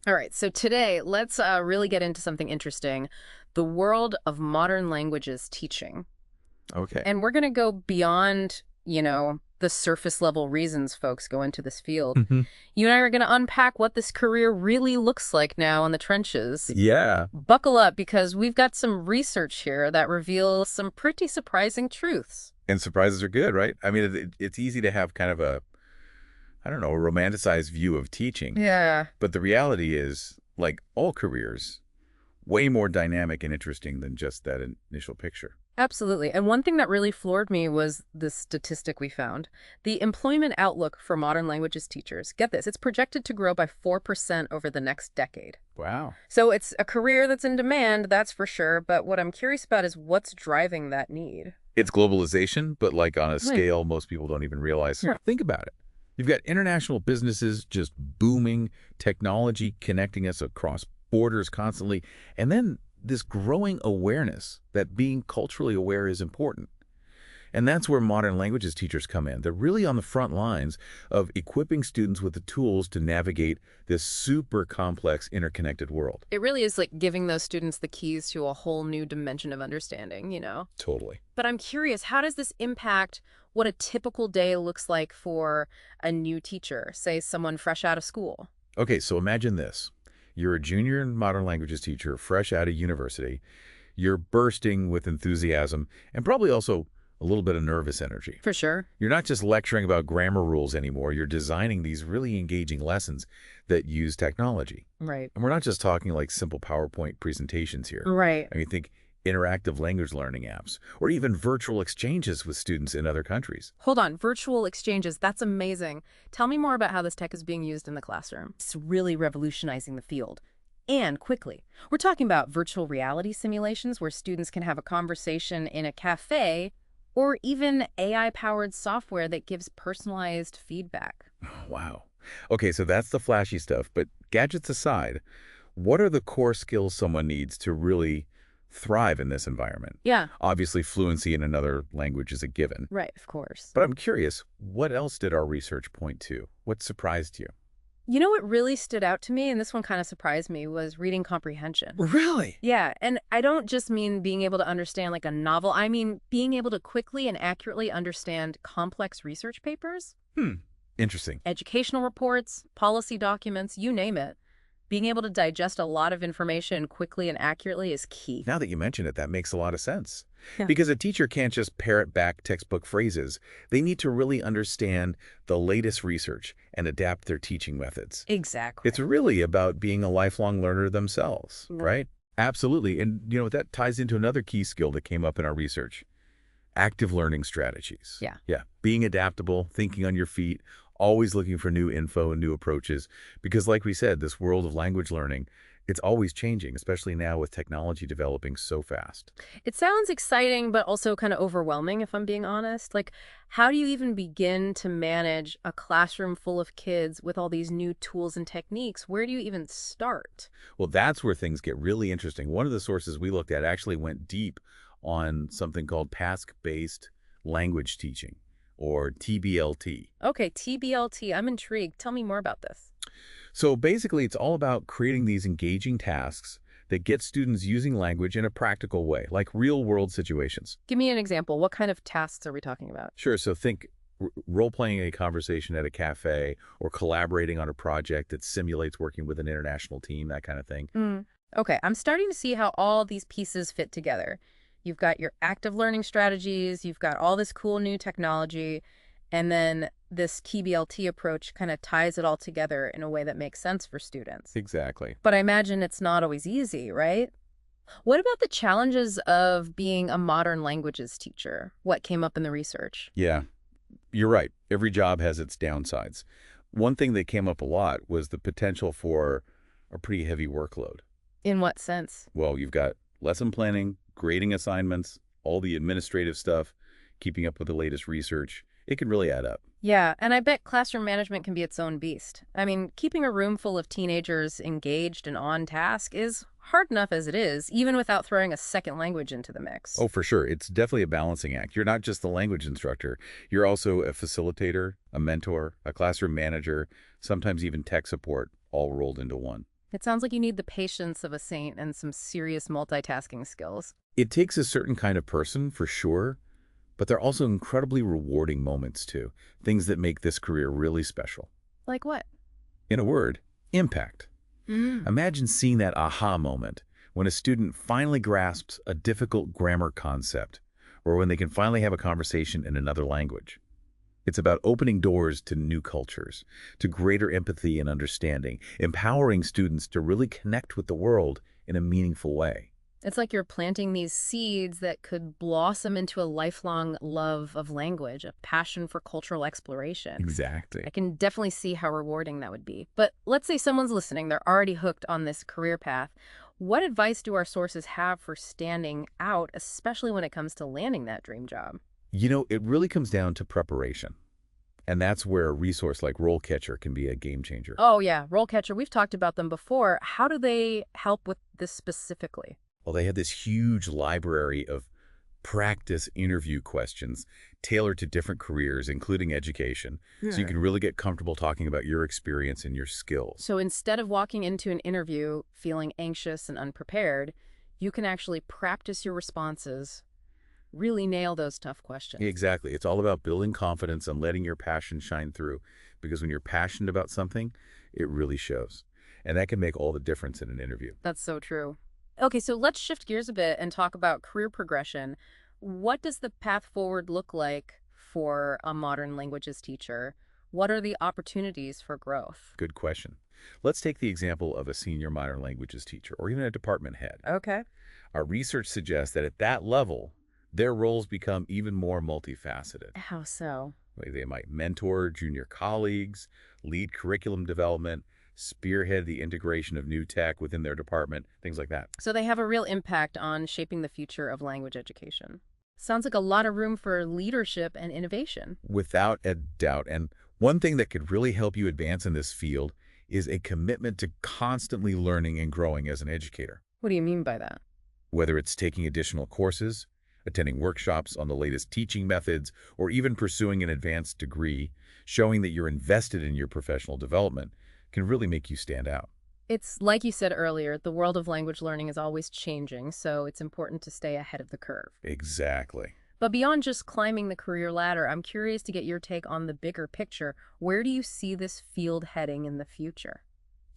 All right, so today let's really get into something interesting, the world of modern languages teaching. Okay. And we're going to go beyond, the surface level reasons folks go into this field. Mhm. You and I are going to unpack what this career really looks like now in the trenches. Yeah. Buckle up because we've got some research here that reveals some pretty surprising truths. And surprises are good, right? I mean, it's easy to have kind of I don't know, a romanticized view of teaching. Yeah. But the reality is, like all careers, way more dynamic and interesting than just that initial picture. Absolutely. And one thing that really floored me was this statistic we found. The employment outlook for modern languages teachers, get this, it's projected to grow by 4% over the next decade. Wow. So it's a career that's in demand, that's for sure. But what I'm curious about is what's driving that need. It's globalization, but like on a Right. scale most people don't even realize. Sure. Think about it. You've got international businesses just booming, technology connecting us across borders constantly, and then this growing awareness that being culturally aware is important. And that's where modern languages teachers come in. They're really on the front lines of equipping students with the tools to navigate this super complex, interconnected world. It really is like giving those students the keys to a whole new dimension of understanding. Totally. But I'm curious, how does this impact what a typical day looks like for a new teacher, say someone fresh out of school? Okay, so imagine this. You're a junior modern languages teacher, fresh out of university. You're bursting with enthusiasm and probably also a little bit of nervous energy. For sure. You're not just lecturing about grammar rules anymore. You're designing these really engaging lessons that use technology. Right. And we're not just talking like simple PowerPoint presentations here. Right. I mean, think interactive language learning apps or even virtual exchanges with students in other countries. Hold on, virtual exchanges, that's amazing. Tell me more about how this tech is being used in the classroom. It's really revolutionizing the field. And quickly. We're talking about virtual reality simulations where students can have a conversation in a cafe or even AI-powered software that gives personalized feedback. Wow. Okay, so that's the flashy stuff. But gadgets aside, what are the core skills someone needs to really thrive in this environment? Yeah, Obviously, fluency in another language is a given. right, of course. But I'm curious, what else did our research point to? What surprised you? You know what really stood out to me, and this one kind of surprised me, was reading comprehension. Really? Yeah, and I don't just mean being able to understand like a novel. I mean being able to quickly and accurately understand complex research papers, Hmm. Interesting. educational reports, policy documents, you name it. Being able to digest a lot of information quickly and accurately is key. Now that you mention it, that makes a lot of sense. Yeah. Because a teacher can't just parrot back textbook phrases. They need to really understand the latest research and adapt their teaching methods. Exactly. It's really about being a lifelong learner themselves, Yeah. right? Absolutely. And, that ties into another key skill that came up in our research. Active learning strategies. Yeah. Yeah. Being adaptable, thinking on your feet, always looking for new info and new approaches. Because like we said, this world of language learning, it's always changing, especially now with technology developing so fast. It sounds exciting, but also kind of overwhelming, if I'm being honest. Like, how do you even begin to manage a classroom full of kids with all these new tools and techniques? Where do you even start? Well, that's where things get really interesting. One of the sources we looked at actually went deep on something called task-based language teaching, or TBLT. Okay, TBLT, I'm intrigued. Tell me more about this. So basically, it's all about creating these engaging tasks that get students using language in a practical way, like real-world situations. Give me an example. What kind of tasks are we talking about? Sure, so think role-playing a conversation at a cafe or collaborating on a project that simulates working with an international team, that kind of thing. Okay, I'm starting to see how all these pieces fit together. You've got your active learning strategies, you've got all this cool new technology, and then this TBLT approach kind of ties it all together in a way that makes sense for students. Exactly. But I imagine it's not always easy, right? What about the challenges of being a modern languages teacher? What came up in the research? Yeah, you're right. Every job has its downsides. One thing that came up a lot was the potential for a pretty heavy workload. In what sense? Well, you've got lesson planning, grading assignments, all the administrative stuff, keeping up with the latest research. It can really add up. Yeah, and I bet classroom management can be its own beast. I mean, keeping a room full of teenagers engaged and on task is hard enough as it is, even without throwing a second language into the mix. Oh, for sure. It's definitely a balancing act. You're not just the language instructor. You're also a facilitator, a mentor, a classroom manager, sometimes even tech support, all rolled into one. It sounds like you need the patience of a saint and some serious multitasking skills. It takes a certain kind of person, for sure, but they're also incredibly rewarding moments, too. Things that make this career really special. Like what? In a word, impact. Mm. Imagine seeing that aha moment when a student finally grasps a difficult grammar concept, or when they can finally have a conversation in another language. It's about opening doors to new cultures, to greater empathy and understanding, empowering students to really connect with the world in a meaningful way. It's like you're planting these seeds that could blossom into a lifelong love of language, a passion for cultural exploration. Exactly. I can definitely see how rewarding that would be. But let's say someone's listening, they're already hooked on this career path. What advice do our sources have for standing out, especially when it comes to landing that dream job? You know, it really comes down to preparation. And that's where a resource like RoleCatcher can be a game changer. Oh, yeah, RoleCatcher, we've talked about them before. How do they help with this specifically? Well, they have this huge library of practice interview questions tailored to different careers, including education, so you Hmm. can really get comfortable talking about your experience and your skills. So instead of walking into an interview feeling anxious and unprepared, you can actually practice your responses, really nail those tough questions. Exactly. It's all about building confidence and letting your passion shine through, because when you're passionate about something, it really shows. And that can make all the difference in an interview. That's so true. Okay, so let's shift gears a bit and talk about career progression. What does the path forward look like for a modern languages teacher? What are the opportunities for growth? Good question. Let's take the example of a senior modern languages teacher or even a department head. Okay. Our research suggests that at that level, their roles become even more multifaceted. How so? They might mentor junior colleagues, lead curriculum development, spearhead the integration of new tech within their department, things like that. So they have a real impact on shaping the future of language education. Sounds like a lot of room for leadership and innovation. Without a doubt. And one thing that could really help you advance in this field is a commitment to constantly learning and growing as an educator. What do you mean by that? Whether it's taking additional courses, attending workshops on the latest teaching methods, or even pursuing an advanced degree, showing that you're invested in your professional development can really make you stand out. It's like you said earlier, the world of language learning is always changing, so it's important to stay ahead of the curve. Exactly. But beyond just climbing the career ladder, I'm curious to get your take on the bigger picture. Where do you see this field heading in the future?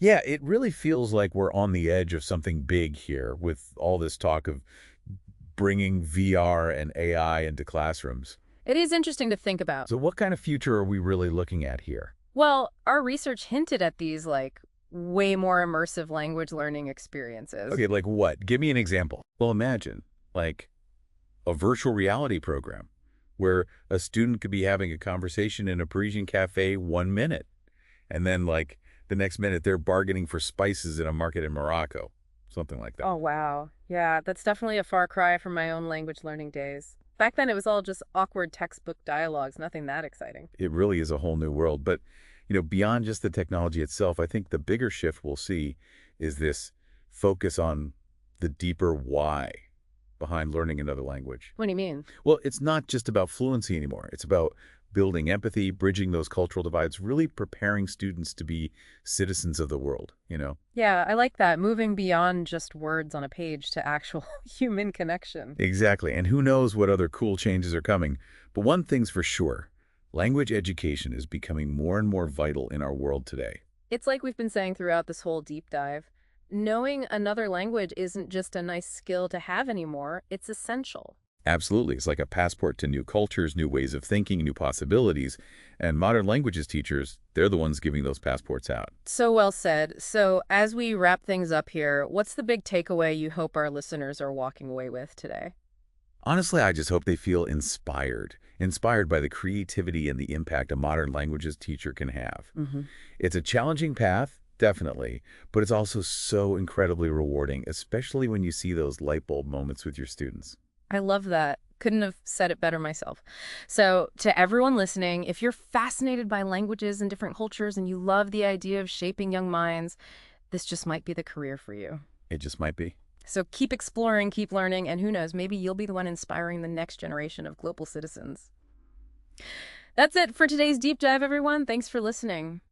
Yeah, it really feels like we're on the edge of something big here with all this talk of bringing VR and AI into classrooms. It is interesting to think about. So what kind of future are we really looking at here? Well, our research hinted at these, like, way more immersive language learning experiences. Okay, like what? Give me an example. Well, imagine, like, a virtual reality program where a student could be having a conversation in a Parisian cafe 1 minute, and then, like, the next minute they're bargaining for spices in a market in Morocco, something like that. Oh, wow. Yeah, that's definitely a far cry from my own language learning days. Back then, it was all just awkward textbook dialogues, nothing that exciting. It really is a whole new world. But, beyond just the technology itself, I think the bigger shift we'll see is this focus on the deeper why behind learning another language. What do you mean? Well, it's not just about fluency anymore. It's about building empathy, bridging those cultural divides, really preparing students to be citizens of the world. Yeah, I like that. Moving beyond just words on a page to actual human connection. Exactly. And who knows what other cool changes are coming. But one thing's for sure, language education is becoming more and more vital in our world today. It's like we've been saying throughout this whole deep dive. Knowing another language isn't just a nice skill to have anymore, it's essential. Absolutely. It's like a passport to new cultures, new ways of thinking, new possibilities. And modern languages teachers, they're the ones giving those passports out. So well said. So as we wrap things up here, what's the big takeaway you hope our listeners are walking away with today? Honestly, I just hope they feel inspired by the creativity and the impact a modern languages teacher can have. Mm-hmm. It's a challenging path, definitely, but it's also so incredibly rewarding, especially when you see those light bulb moments with your students. I love that. Couldn't have said it better myself. So to everyone listening, if you're fascinated by languages and different cultures and you love the idea of shaping young minds, this just might be the career for you. It just might be. So keep exploring, keep learning, and who knows, maybe you'll be the one inspiring the next generation of global citizens. That's it for today's deep dive, everyone. Thanks for listening.